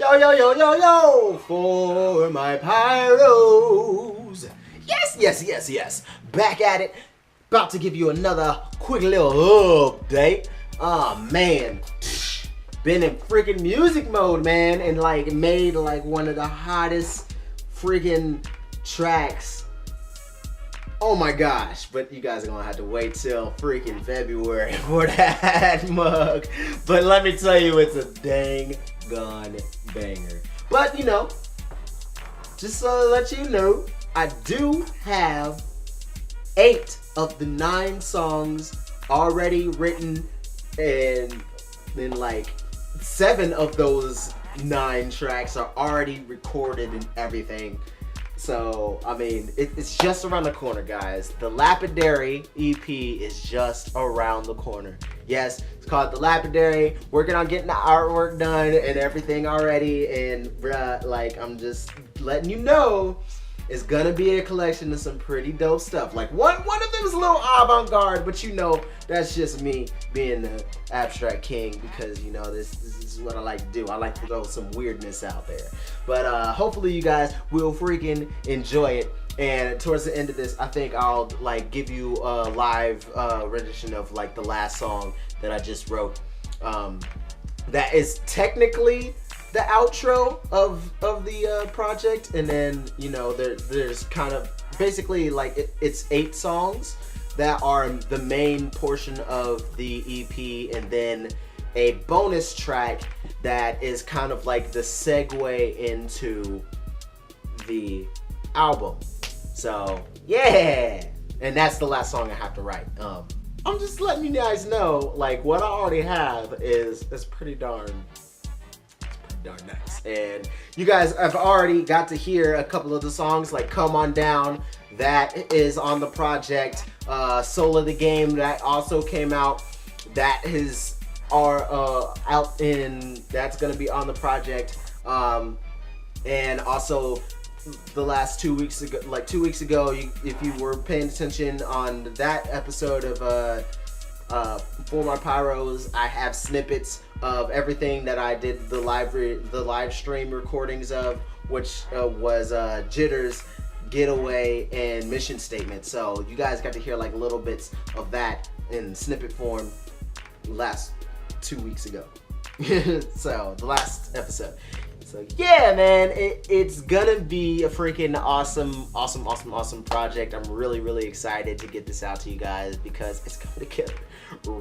Yo, yo, yo, yo, yo, for my pyros. Yes, yes, yes, yes. Back at it. About to give you another quick little update. Oh, man. Been in freaking music mode, man. And like made like one of the hottest freaking tracks. Oh my gosh, but you guys are gonna have to wait till freaking February for that mug. But let me tell you, it's a dang gone banger. But you know, just so to let you know, I do have 8 of the 9 songs already written, and then like 7 of those 9 tracks are already recorded and everything. So, I mean, it's just around the corner, guys. The Lapidary EP is just around the corner. Yes, it's called The Lapidary. Working on getting the artwork done and everything already. And, like, I'm just letting you know, it's gonna be a collection of some pretty dope stuff. Like, one of them is a little avant-garde, but you know, that's just me being the abstract king because, you know, this is what I like to do. I like to throw some weirdness out there. But hopefully you guys will freaking enjoy it. And towards the end of this, I think I'll like give you a live rendition of like the last song that I just wrote. That is technically the outro of the project, and then you know there's kind of basically like it's 8 songs that are the main portion of the EP, and then a bonus track that is kind of like the segue into the album. So yeah, and that's the last song I have to write. I'm just letting you guys know, like what I already have is pretty darn nice. And you guys have already got to hear a couple of the songs, like Come On Down, that is on the project. Soul of the Game, that also came out. That is out in, that's gonna be on the project. And also the last 2 weeks ago, like 2 weeks ago, if you were paying attention on that episode of For My Pyros, I have snippets of everything that I did the live stream recordings of, which was Jitters, Getaway, and Mission Statement. So you guys got to hear like little bits of that in snippet form last 2 weeks ago. So the last episode. So yeah, man, it's gonna be a freaking awesome project. I'm really excited to get this out to you guys because it's coming together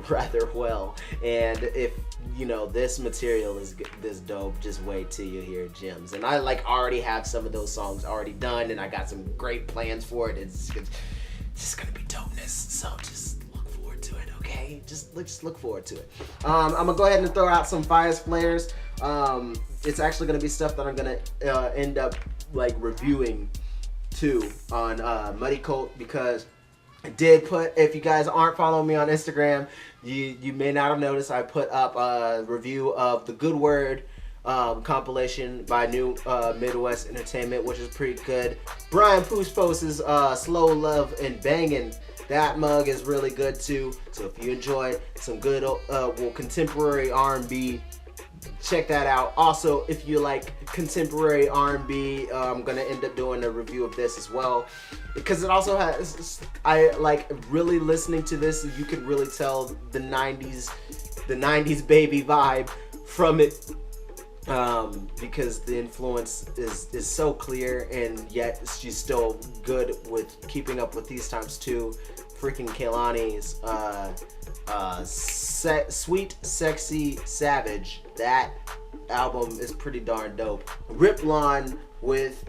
rather well. And if you know this material is this dope, just wait till you hear Gems. And I like already have some of those songs already done, and I got some great plans for it. It's just gonna be dopeness. So just look forward to it, okay? Just look forward to it. I'm gonna go ahead and throw out some Fiya's flares. It's actually gonna be stuff that I'm gonna end up like reviewing too on Muddy Colt, because I did put, if you guys aren't following me on Instagram, you may not have noticed, I put up a review of the Good Word compilation by New Midwest Entertainment, which is pretty good. Brian Pushpo's Slow Love and Bangin', that mug is really good too. So if you enjoy some good contemporary R&B, check that out. Also, if you like contemporary R&B, I'm gonna end up doing a review of this as well, because it also has, I like really listening to this, you can really tell the 90s baby vibe from it, because the influence is so clear, and yet she's still good with keeping up with these times too. Freaking Kehlani's Sweet Sexy Savage, that album is pretty darn dope. Riplon with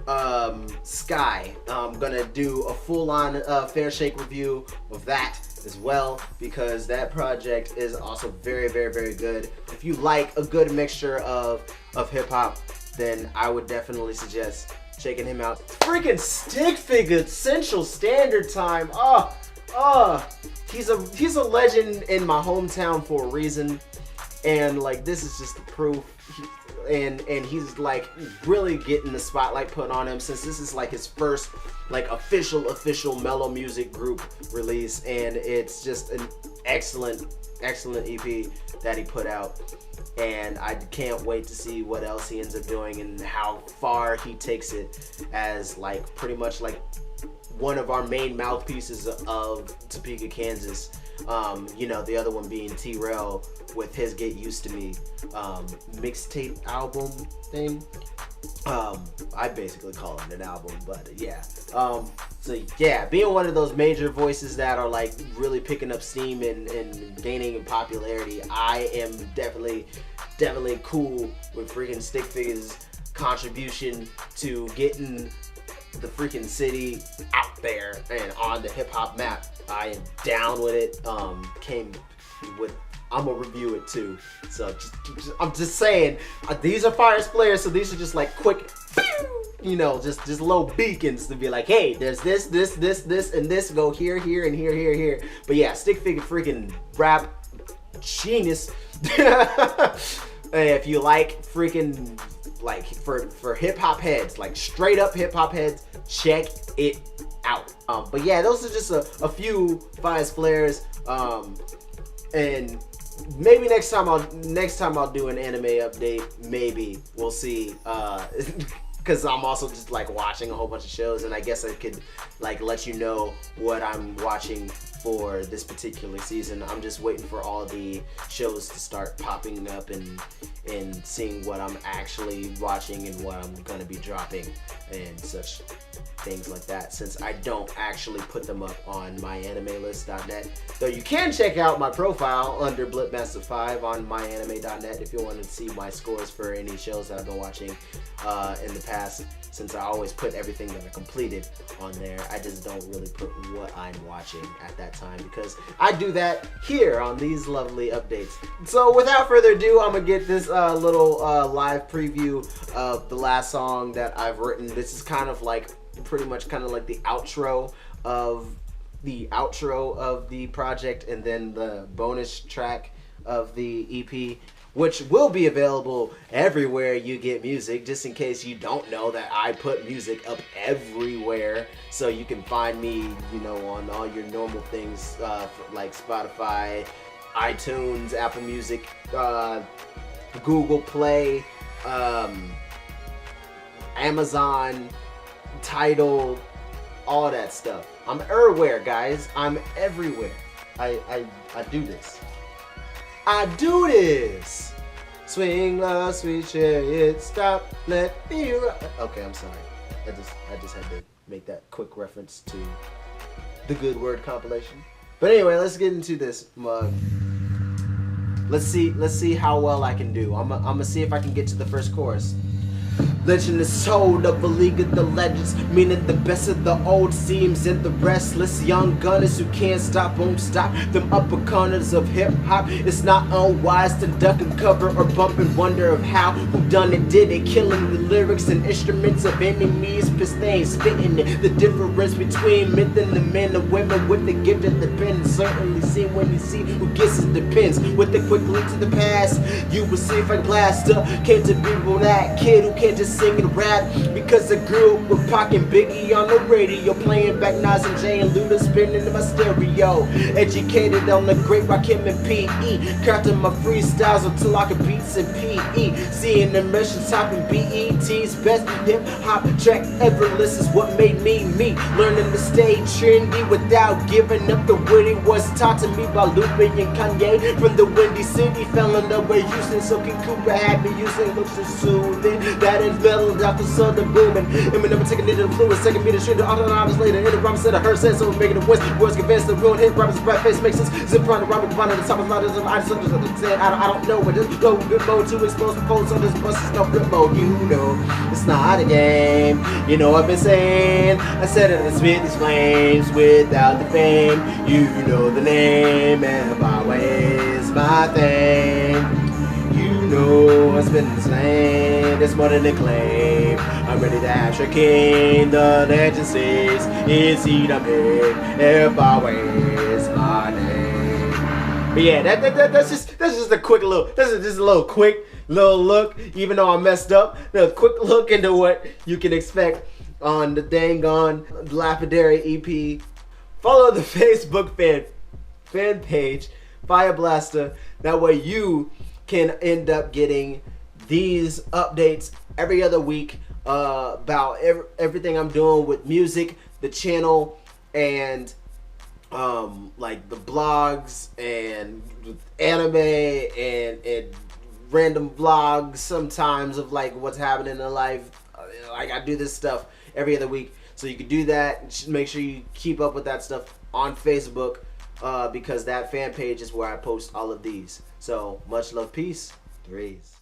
Sky, I'm gonna do a full-on Fair Shake review of that as well, because that project is also very good. If you like a good mixture of hip-hop, then I would definitely suggest checking him out. Freaking Stick Figure Central Standard Time, he's a legend in my hometown for a reason, and like this is just the proof. And he's like really getting the spotlight put on him, since this is like his first like official mellow music group release, and it's just an excellent excellent EP that he put out, and I can't wait to see what else he ends up doing and how far he takes it as like pretty much like one of our main mouthpieces of Topeka, Kansas. You know, the other one being T-Rail with his Get Used to Me mixtape album thing. I basically call it an album, but yeah. So yeah, being one of those major voices that are like really picking up steam and gaining in popularity, I am definitely cool with freaking Stick Figure's contribution to getting the freaking city out there and on the hip hop map. I am down with it. Came with, I'm gonna review it too. So I'm just saying, these are Fire's players, so these are just like quick, you know, just little beacons to be like, hey, there's this, and this. Go here, here, and here, here, here. But yeah, Stick Figure freaking rap genius. If you like freaking like for hip hop heads, like straight up hip hop heads, check it out. But yeah, those are just a few Fire's flares. And maybe next time I'll do an anime update. Maybe we'll see. Because I'm also just like watching a whole bunch of shows, and I guess I could like let you know what I'm watching for this particular season. I'm just waiting for all the shows to start popping up and seeing what I'm actually watching and what I'm gonna be dropping and such things like that, since I don't actually put them up on myanimelist.net. Though you can check out my profile under Blipmaster5 on myanime.net if you want to see my scores for any shows that I've been watching in the past, since I always put everything that I completed on there. I just don't really put what I'm watching at that time, because I do that here on these lovely updates. So without further ado, I'm gonna get this little live preview of the last song that I've written. This is kind of like pretty much kind of like the outro of the project, and then the bonus track of the EP, which will be available everywhere you get music, just in case you don't know that I put music up everywhere. So you can find me, you know, on all your normal things like Spotify, iTunes, Apple Music, Google Play, Amazon, Tidal, all that stuff. I'm everywhere, guys. I'm everywhere. I do this. I do this. Swing a sweet chariot, stop, let me ride. Okay, I'm sorry. I just had to make that quick reference to the Good Word compilation. But anyway, let's get into this mug. Let's see how well I can do. I'm gonna see if I can get to the first chorus. Legend is told of a league of the legends, meaning the best of the old seems and the restless young gunners who can't stop, won't stop them upper corners of hip-hop. It's not unwise to duck and cover or bump and wonder of how, who done it, did it, killing the lyrics and instruments of enemies, pistane, spitting it. The difference between myth and the men and women with the gift of the pen, certainly see when you see who gets it depends. With the quick link to the past, you will see if I blaster came to be with that kid who can't just sing and rap, because I grew up with Pac and Biggie on the radio, playing back Nas and Jay and Luda, spinning in my stereo. Educated on the great Rakim and P.E., crafting my freestyles until I could beats and P.E. Seeing the missions topping BET's best hip hop track ever. This is what made me me. Learning to stay trendy without giving up the witty was taught to me by Lupe and Kanye from the Windy City. Fell in love with Houston, so King Cooper had me using looks to soothing. That is metal out the southern booming. And we never taking it in the fluid, second me the street, the auto hours later. In the rhyme said I heard sense, so making the words convinced the ruin hit rappers, bright face makes sense. Zip front of rhyme, combined the top of louders of ice, I don't know what this go good mode to expose the folds on this bus is no grip mode. You know, it's not a game. You know I've been saying, I said it and spit these flames without the fame. You know the name, and always my thing. You know I spit this flame, it's more than a claim. I'm ready to have your king. The legend says it's he the man, if always my name. But yeah, that's just a quick little. This is just a little quick little look. Even though I messed up, a quick look into what you can expect on the dang on Lapidary EP. Follow the Facebook fan page Fire Blaster. That way you can end up getting these updates every other week about everything I'm doing with music, the channel, and like the blogs and anime and random vlogs sometimes of like what's happening in life. Like I do this stuff every other week, so you can do that. Make sure you keep up with that stuff on Facebook because that fan page is where I post all of these. So much love, peace, threes.